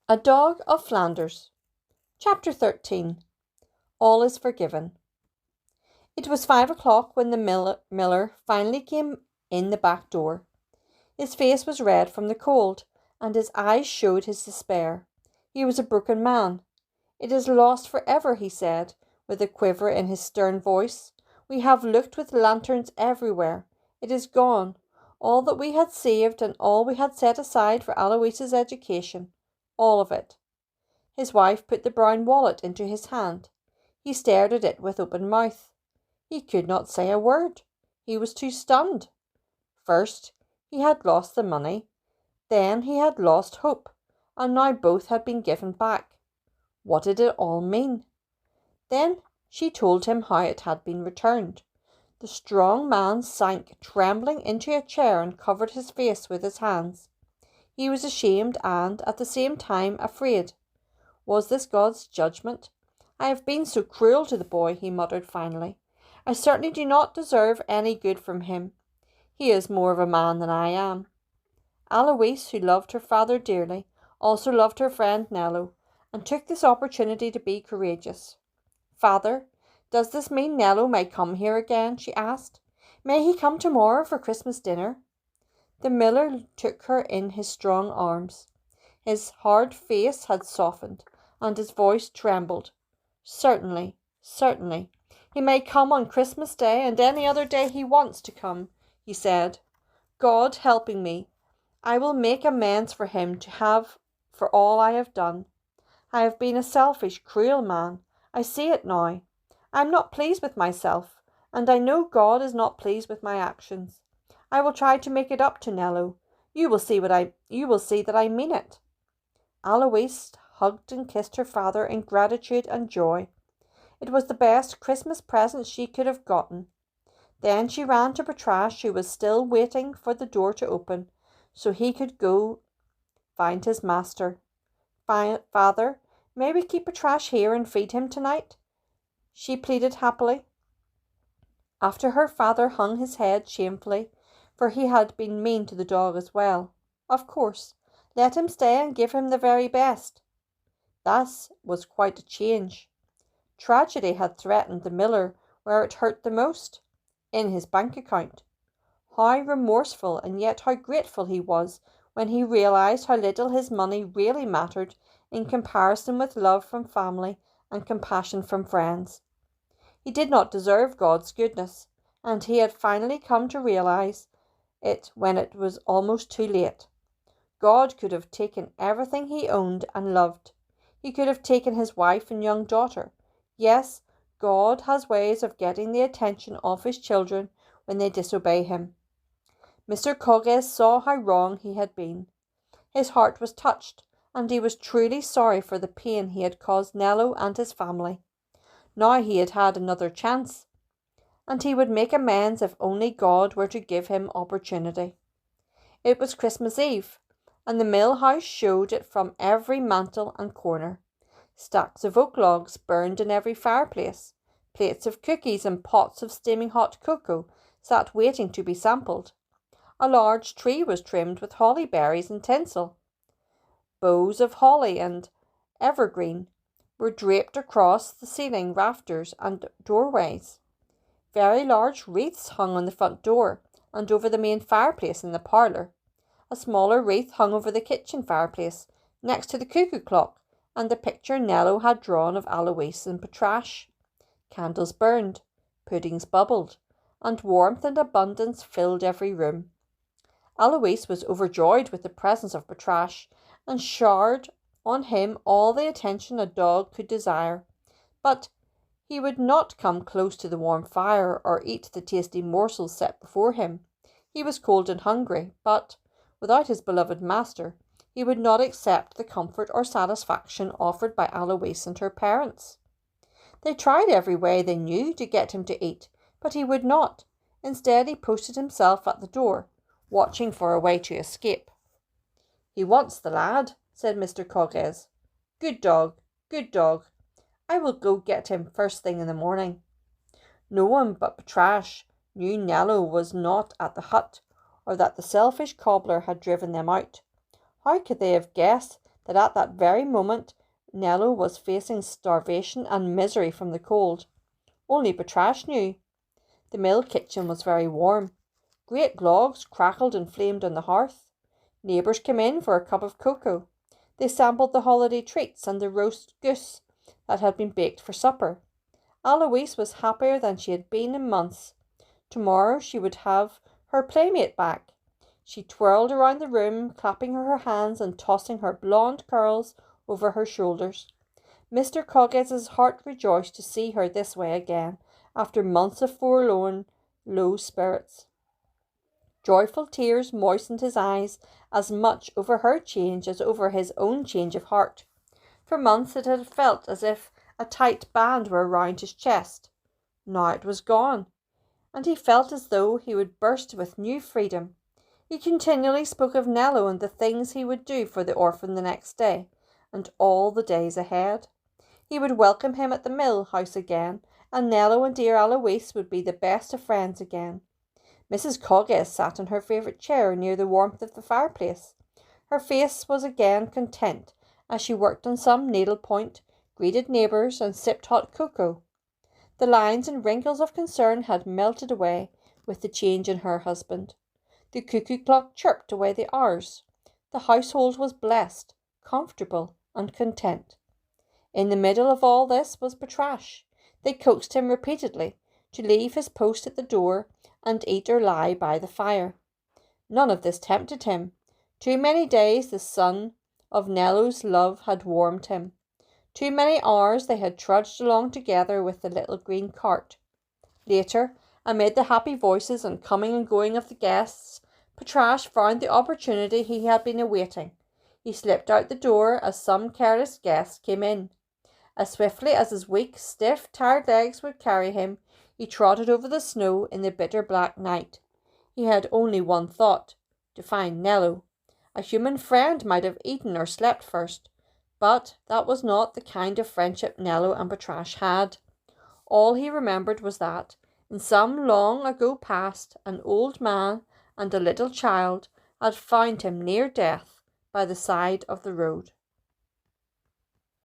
A Dog of Flanders. Chapter 13. All is Forgiven. It was 5 o'clock when the miller finally came in the back door. His face was red from the cold, and his eyes showed his despair. He was a broken man. "It is lost for ever," he said, with a quiver in his stern voice. "We have looked with lanterns everywhere. It is gone. All that we had saved and all we had set aside for Alois's education. All of it." His wife put the brown wallet into his hand. He stared at it with open mouth. He could not say a word. He was too stunned. First, he had lost the money. Then he had lost hope, and now both had been given back. What did it all mean? Then she told him how it had been returned. The strong man sank trembling into a chair and covered his face with his hands. He was ashamed and, at the same time, afraid. Was this God's judgment? "I have been so cruel to the boy," he muttered finally. "I certainly do not deserve any good from him. He is more of a man than I am." Alois, who loved her father dearly, also loved her friend Nello, and took this opportunity to be courageous. "Father, does this mean Nello may come here again?" she asked. "May he come tomorrow for Christmas dinner?" The miller took her in his strong arms. His hard face had softened, and his voice trembled. "Certainly, certainly. He may come on Christmas Day and any other day he wants to come," he said. "God helping me, I will make amends for him for all I have done. I have been a selfish, cruel man. I see it now. I am not pleased with myself, and I know God is not pleased with my actions. I will try to make it up to Nello. You will see that I mean it." Alois hugged and kissed her father in gratitude and joy. It was the best Christmas present she could have gotten. Then she ran to Patrash, who was still waiting for the door to open, so he could go find his master. "Father, may we keep Patrash here and feed him tonight?" she pleaded happily. After her father hung his head shamefully, for he had been mean to the dog as well. "Of course, let him stay and give him the very best." That was quite a change. Tragedy had threatened the miller where it hurt the most, in his bank account. How remorseful and yet how grateful he was when he realized how little his money really mattered in comparison with love from family and compassion from friends. He did not deserve God's goodness, and he had finally come to realize it when it was almost too late. God could have taken everything he owned and loved. He could have taken his wife and young daughter. Yes, God has ways of getting the attention of his children when they disobey him. Mr. Cogges saw how wrong he had been. His heart was touched, and he was truly sorry for the pain he had caused Nello and his family. Now he had had another chance, and he would make amends if only God were to give him opportunity. It was Christmas Eve, and the mill house showed it from every mantel and corner. Stacks of oak logs burned in every fireplace. Plates of cookies and pots of steaming hot cocoa sat waiting to be sampled. A large tree was trimmed with holly berries and tinsel. Boughs of holly and evergreen were draped across the ceiling, rafters, and doorways. Very large wreaths hung on the front door and over the main fireplace in the parlour. A smaller wreath hung over the kitchen fireplace, next to the cuckoo clock and the picture Nello had drawn of Alois and Patrash. Candles burned, puddings bubbled, and warmth and abundance filled every room. Alois was overjoyed with the presence of Patrash, and showered on him all the attention a dog could desire. But he would not come close to the warm fire or eat the tasty morsels set before him. He was cold and hungry, but, without his beloved master, he would not accept the comfort or satisfaction offered by Alois and her parents. They tried every way they knew to get him to eat, but he would not. Instead, he posted himself at the door, watching for a way to escape. "He wants the lad," said Mr. Cogges. Good dog, good dog. I will go get him first thing in the morning." No one but Patrash knew Nello was not at the hut, or that the selfish cobbler had driven them out. How could they have guessed that at that very moment Nello was facing starvation and misery from the cold. Only Patrash knew. The mill kitchen was very warm. Great logs crackled and flamed on the hearth. Neighbours came in for a cup of cocoa. They sampled the holiday treats and the roast goose that had been baked for supper. Aloise was happier than she had been in months. Tomorrow she would have her playmate back. She twirled around the room, clapping her hands and tossing her blonde curls over her shoulders. Mr. Cogges's heart rejoiced to see her this way again, after months of forlorn, low spirits. Joyful tears moistened his eyes as much over her change as over his own change of heart. For months it had felt as if a tight band were round his chest. Now it was gone, and he felt as though he would burst with new freedom. He continually spoke of Nello and the things he would do for the orphan the next day, and all the days ahead. He would welcome him at the mill house again, and Nello and dear Aloise would be the best of friends again. Mrs. Cogges sat in her favourite chair near the warmth of the fireplace. Her face was again content as she worked on some needlepoint, greeted neighbours, and sipped hot cocoa. The lines and wrinkles of concern had melted away with the change in her husband. The cuckoo clock chirped away the hours. The household was blessed, comfortable, and content. In the middle of all this was Patrash. They coaxed him repeatedly to leave his post at the door and eat or lie by the fire. None of this tempted him. Too many days the sun of Nello's love had warmed him. Too many hours they had trudged along together with the little green cart. Later, amid the happy voices and coming and going of the guests, Patrash found the opportunity he had been awaiting. He slipped out the door as some careless guest came in. As swiftly as his weak, stiff, tired legs would carry him, he trotted over the snow in the bitter black night. He had only one thought: to find Nello. A human friend might have eaten or slept first, but that was not the kind of friendship Nello and Patrash had. All he remembered was that, in some long ago past, an old man and a little child had found him near death by the side of the road.